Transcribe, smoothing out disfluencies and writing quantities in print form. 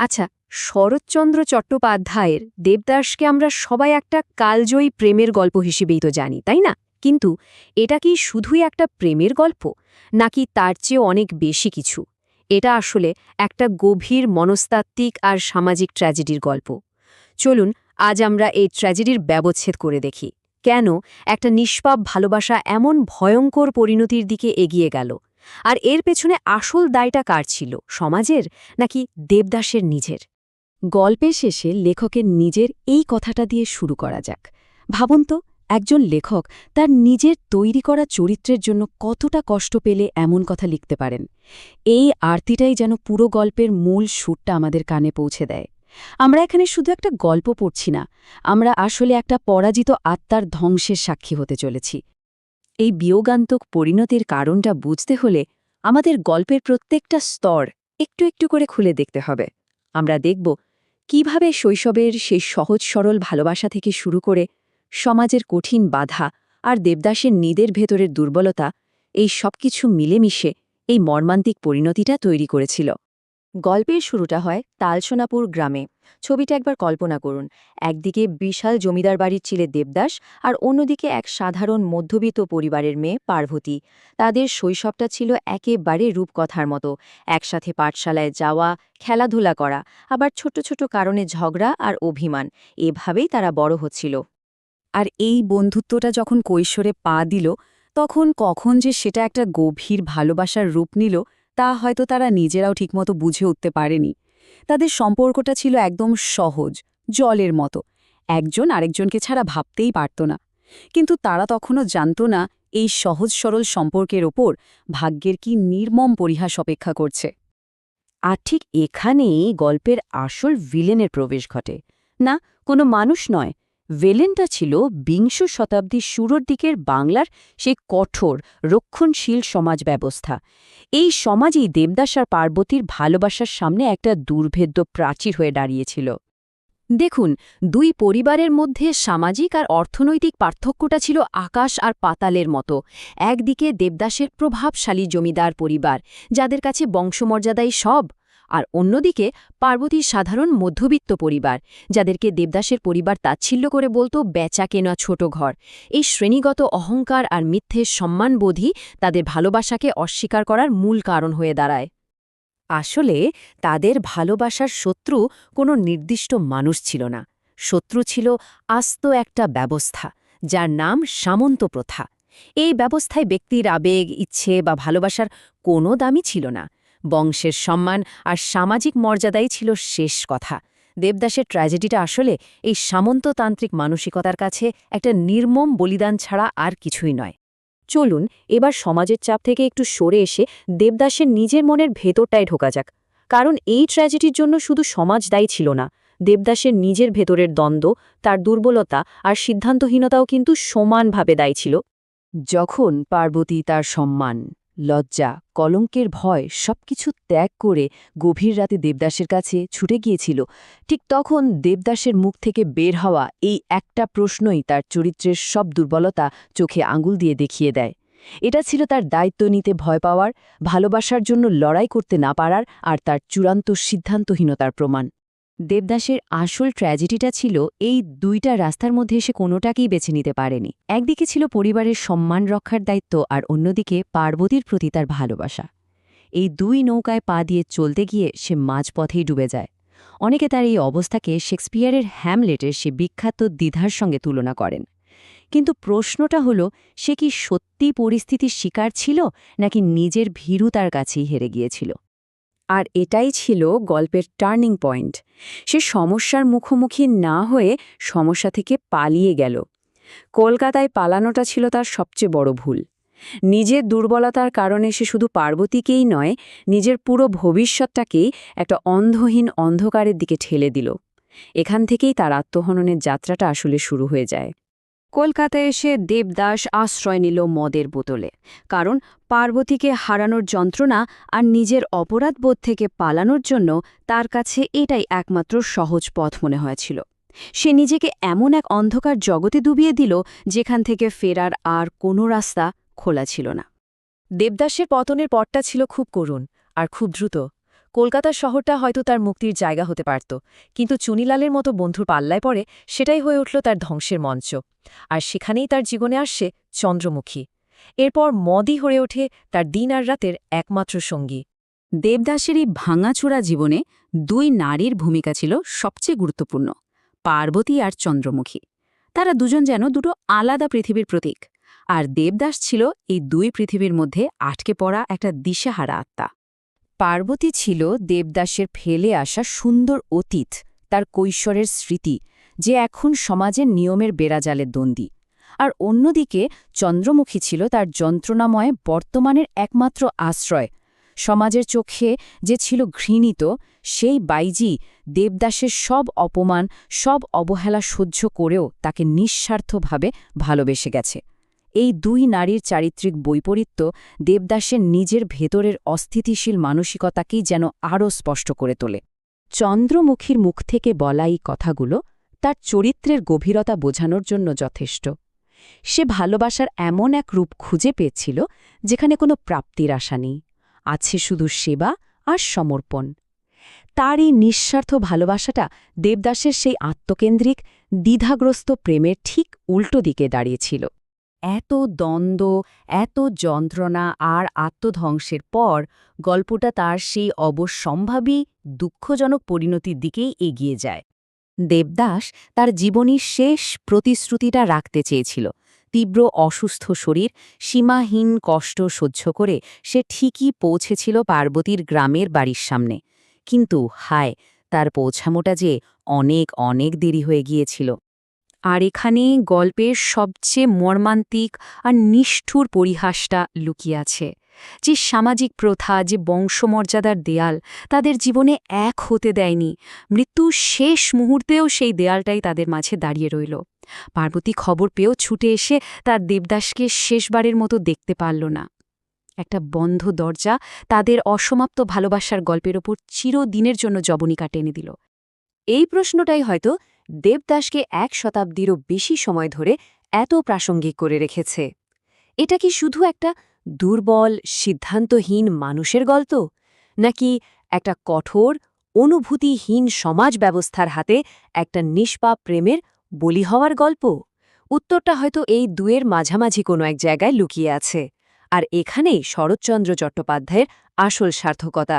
আচ্ছা, শরৎচন্দ্র চট্টোপাধ্যায়ের দেবদাসকে আমরা সবাই একটা কালজয়ী প্রেমের গল্প হিসেবেই তো জানি, তাই না? কিন্তু এটা কি শুধুই একটা প্রেমের গল্প, নাকি তার চেয়েও অনেক বেশি কিছু? এটা আসলে একটা গভীর মনস্তাত্ত্বিক আর সামাজিক ট্র্যাজেডির গল্প। চলুন আজ আমরা এই ট্র্যাজেডির ব্যবচ্ছেদ করে দেখি। কেন একটা নিষ্পাপ ভালোবাসা এমন ভয়ঙ্কর পরিণতির দিকে এগিয়ে গেল? আর এর পেছনে আসল দায়টা কার ছিল, সমাজের নাকি দেবদাসের নিজের? গল্পের শেষে লেখকের নিজের এই কথাটা দিয়ে শুরু করা যাক। ভাবুন তো, একজন লেখক তার নিজের তৈরি করা চরিত্রের জন্য কতটা কষ্ট পেলে এমন কথা লিখতে পারেন। এই আরতিটাই যেন পুরো গল্পের মূল সুরটা আমাদের কানে পৌঁছে দেয়। আমরা এখানে শুধু একটা গল্প পড়ছি না, আমরা আসলে একটা পরাজিত আত্মার ধ্বংসের সাক্ষী হতে চলেছি। এই বিয়োগান্তক পরিণতির কারণটা বুঝতে হলে আমাদের গল্পের প্রত্যেকটা স্তর একটু একটু করে খুলে দেখতে হবে। আমরা দেখব কিভাবে শৈশবের সেই সহজ সরল ভালোবাসা থেকে শুরু করে সমাজের কঠিন বাধা আর দেবদাসের নিদের ভেতরের দুর্বলতা, এই সবকিছু মিলেমিশে এই মর্মান্তিক পরিণতিটা তৈরি করেছিল। গল্পের শুরুটা হয় তালসোনাপুর গ্রামে। ছবিটা একবার কল্পনা করুন, একদিকে বিশাল জমিদার বাড়ির ছেলে দেবদাস আর অন্যদিকে এক সাধারণ মধ্যবিত্ত পরিবারের মেয়ে পার্বতী। তাদের শৈশবটা ছিল একেবারে রূপকথার মতো, একসাথে পাঠশালায় যাওয়া, খেলাধুলা করা, আবার ছোট ছোট কারণে ঝগড়া আর অভিমান, এভাবেই তারা বড় হচ্ছিল। আর এই বন্ধুত্বটা যখন কৈশোরে পা দিল, তখন কখন যে সেটা একটা গভীর ভালোবাসার রূপ নিল তা হয়তো তারা নিজেরাও ঠিকমতো বুঝে উঠতে পারেনি। তাদের সম্পর্কটা ছিল একদম সহজ, জলের মতো, একজন আরেকজনকে ছাড়া ভাবতেই পারত না। কিন্তু তারা তখনও জানত না এই সহজ সরল সম্পর্কের ওপর ভাগ্যের কি নির্মম পরিহাস অপেক্ষা করছে। আর ঠিক এখানেই গল্পের আসল ভিলেনের প্রবেশ ঘটে। না, কোনো মানুষ নয়, ভিলেনটা ছিল বিংশ শতাব্দীর শুরুর দিকের বাংলার সেই কঠোর রক্ষণশীল সমাজ ব্যবস্থা। এই সমাজই দেবদাস আর পার্বতীর ভালোবাসার সামনে একটা দুর্ভেদ্য প্রাচীর হয়ে দাঁড়িয়েছিল। দেখুন, দুই পরিবারের মধ্যে সামাজিক আর অর্থনৈতিক পার্থক্যটা ছিল আকাশ আর পাতালের মতো। একদিকে দেবদাসের প্রভাবশালী জমিদার পরিবার, যাদের কাছে বংশমর্যাদাই সব, আর অন্যদিকে পার্বতীর সাধারণ মধ্যবিত্ত পরিবার, যাদেরকে দেবদাসের পরিবার তাচ্ছিল্য করে বলতো বেচা কেনা ছোট ঘর। এই শ্রেণীগত অহংকার আর মিথ্যে সম্মানবোধই তাদের ভালোবাসাকে অস্বীকার করার মূল কারণ হয়ে দাঁড়ায়। আসলে তাদের ভালোবাসার শত্রু কোনো নির্দিষ্ট মানুষ ছিল না, শত্রু ছিল আস্ত একটা ব্যবস্থা, যার নাম সামন্ত প্রথা। এই ব্যবস্থায় ব্যক্তির আবেগ, ইচ্ছে বা ভালোবাসার কোনো দামই ছিল না। বংশের সম্মান আর সামাজিক মর্যাদাই ছিল শেষ কথা। দেবদাসের ট্র্যাজেডিটা আসলে এই সামন্ততান্ত্রিক মানসিকতার কাছে একটা নির্মম বলিদান ছাড়া আর কিছুই নয়। চলুন এবার সমাজের চাপ থেকে একটু সরে এসে দেবদাসের নিজের মনের ভেতরটায় ঢোকা যাক। কারণ এই ট্র্যাজেডির জন্য শুধু সমাজ দায়ী ছিল না, দেবদাসের নিজের ভেতরের দ্বন্দ্ব, তার দুর্বলতা আর সিদ্ধান্তহীনতাও কিন্তু সমানভাবে দায়ী ছিল। যখন পার্বতী তার সম্মান, লজ্জা, কলঙ্কের ভয় সবকিছু ত্যাগ করে গভীর রাতে দেবদাসের কাছে ছুটে গিয়েছিল, ঠিক তখন দেবদাসের মুখ থেকে বের হওয়া এই একটা প্রশ্নই তার চরিত্রের সব দুর্বলতা চোখে আঙুল দিয়ে দেখিয়ে দেয়। এটা ছিল তার দায়িত্ব নিতে ভয় পাওয়ার, ভালোবাসার জন্য লড়াই করতে না পারার আর তার চূড়ান্ত সিদ্ধান্তহীনতার প্রমাণ। দেবদাসের আসল ট্র্যাজেডিটা ছিল এই দুইটা রাস্তার মধ্যে এসে কোনোটাকেই বেছে নিতে পারেনি। একদিকে ছিল পরিবারের সম্মান রক্ষার দায়িত্ব আর অন্যদিকে পার্বতীর প্রতি তার ভালোবাসা। এই দুই নৌকায় পা দিয়ে চলতে গিয়ে সে মাঝপথেই ডুবে যায়। অনেকে তার এই অবস্থাকে শেক্সপিয়ারের হ্যামলেটের সে বিখ্যাত দ্বিধার সঙ্গে তুলনা করেন। কিন্তু প্রশ্নটা হলো, সে কি সত্যি পরিস্থিতির শিকার ছিল, নাকি নিজের ভীরুতার কাছেই হেরে গিয়েছিল? আর এটাই ছিল গল্পের টার্নিং পয়েন্ট। সে সমস্যার মুখোমুখি না হয়ে সমস্যা থেকে পালিয়ে গেল। কলকাতায় পালানোটা ছিল তার সবচেয়ে বড় ভুল। নিজের দুর্বলতার কারণে সে শুধু পার্বতীকেই নয়, নিজের পুরো ভবিষ্যৎটাকেই একটা অন্ধহীন অন্ধকারের দিকে ঠেলে দিল। এখান থেকেই তার আত্মহননের যাত্রাটা আসলে শুরু হয়ে যায়। কলকাতায় এসে দেবদাস আশ্রয় নিল মদের বোতলে, কারণ পার্বতীকে হারানোর যন্ত্রণা আর নিজের অপরাধবোধ থেকে পালানোর জন্য তার কাছে এটাই একমাত্র সহজ পথ মনে হয়েছিল। সে নিজেকে এমন এক অন্ধকার জগতে ডুবিয়ে দিল যেখান থেকে ফেরার আর কোনো রাস্তা খোলা ছিল না। দেবদাসের পতনের পথটা ছিল খুব করুণ আর খুব দ্রুত। কলকাতা শহরটা হয়তো তার মুক্তির জায়গা হতে পারত, কিন্তু চুনিলালের মতো বন্ধুর পাল্লায় পড়ে সেটাই হয়ে উঠল তার ধ্বংসের মঞ্চ। আর সেখানেই তার জীবনে আসছে চন্দ্রমুখী। এরপর মদই হয়ে ওঠে তার দিন আর রাতের একমাত্র সঙ্গী। দেবদাসের এই ভাঙাচোরা জীবনে দুই নারীর ভূমিকা ছিল সবচেয়ে গুরুত্বপূর্ণ, পার্বতী আর চন্দ্রমুখী। তারা দুজন যেন দুটো আলাদা পৃথিবীর প্রতীক, আর দেবদাস ছিল এই দুই পৃথিবীর মধ্যে আটকে পড়া একটা দিশাহারা আত্মা। পার্বতী ছিল দেবদাসের ফেলে আসা সুন্দর অতীত, তার কৈশোরের স্মৃতি, যে এখন সমাজের নিয়মের বেড়াজালে দ্বন্দ্বী। আর অন্যদিকে চন্দ্রমুখী ছিল তার যন্ত্রণাময় বর্তমানের একমাত্র আশ্রয়। সমাজের চোখে যে ছিল ঘৃণিত, সেই বাইজি দেবদাসের সব অপমান, সব অবহেলা সহ্য করেও তাকে নিঃস্বার্থভাবে ভালোবেসে গেছে। এই দুই নারীর চারিত্রিক বৈপরীত্য দেবদাসের নিজের ভেতরের অস্থিতিশীল মানসিকতাকেই যেন আরও স্পষ্ট করে তোলে। চন্দ্রমুখীর মুখ থেকে বলা এই কথাগুলো তার চরিত্রের গভীরতা বোঝানোর জন্য যথেষ্ট। সে ভালোবাসার এমন এক রূপ খুঁজে পেয়েছিল যেখানে কোনো প্রাপ্তির আশা নেই, আছে শুধু সেবা আর সমর্পণ। তার এই নিঃস্বার্থ ভালোবাসাটা দেবদাসের সেই আত্মকেন্দ্রিক, দ্বিধাগ্রস্ত প্রেমের ঠিক উল্টো দিকে দাঁড়িয়েছিল। এত দ্বন্দ্ব, এত যন্ত্রণা আর আত্মধ্বংসের পর গল্পটা তার সেই অবশ্যম্ভাবী দুঃখজনক পরিণতির দিকেই এগিয়ে যায়। দেবদাস তার জীবনের শেষ প্রতিশ্রুতিটা রাখতে চেয়েছিল। তীব্র অসুস্থ শরীর, সীমাহীন কষ্ট সহ্য করে সে ঠিকই পৌঁছেছিল পার্বতীর গ্রামের বাড়ির সামনে। কিন্তু হায়, তার পৌঁছামোটা যে অনেক অনেক দেরি হয়ে গিয়েছিল। আর এখানে গল্পের সবচেয়ে মর্মান্তিক আর নিষ্ঠুর পরিহাসটা লুকিয়ে আছে। যে সামাজিক প্রথা, যে বংশমর্যাদার দেয়াল তাদের জীবনে এক হতে দেয়নি, মৃত্যুর শেষ মুহূর্তেও সেই দেয়ালটাই তাদের মাঝে দাঁড়িয়ে রইল। পার্বতী খবর পেয়েও ছুটে এসে তার দেবদাসকে শেষবারের মতো দেখতে পারল না। একটা বন্ধ দরজা তাদের অসমাপ্ত ভালোবাসার গল্পের ওপর চিরদিনের জন্য জবনিকা টেনে দিল। এই প্রশ্নটাই হয়তো দেবদাসকে ১ শতাব্দীরও বেশি সময় ধরে এত প্রাসঙ্গিক করে রেখেছে। এটা কি শুধু একটা দুর্বল, সিদ্ধান্তহীন মানুষের গল্প, নাকি একটা কঠোর, অনুভূতিহীন সমাজ ব্যবস্থার হাতে একটা নিষ্পাপ প্রেমের বলি হওয়ার গল্প? উত্তরটা হয়তো এই দুয়ের মাঝামাঝি কোনো এক জায়গায় লুকিয়ে আছে। আর এখানেই শরৎচন্দ্র চট্টোপাধ্যায়ের আসল সার্থকতা।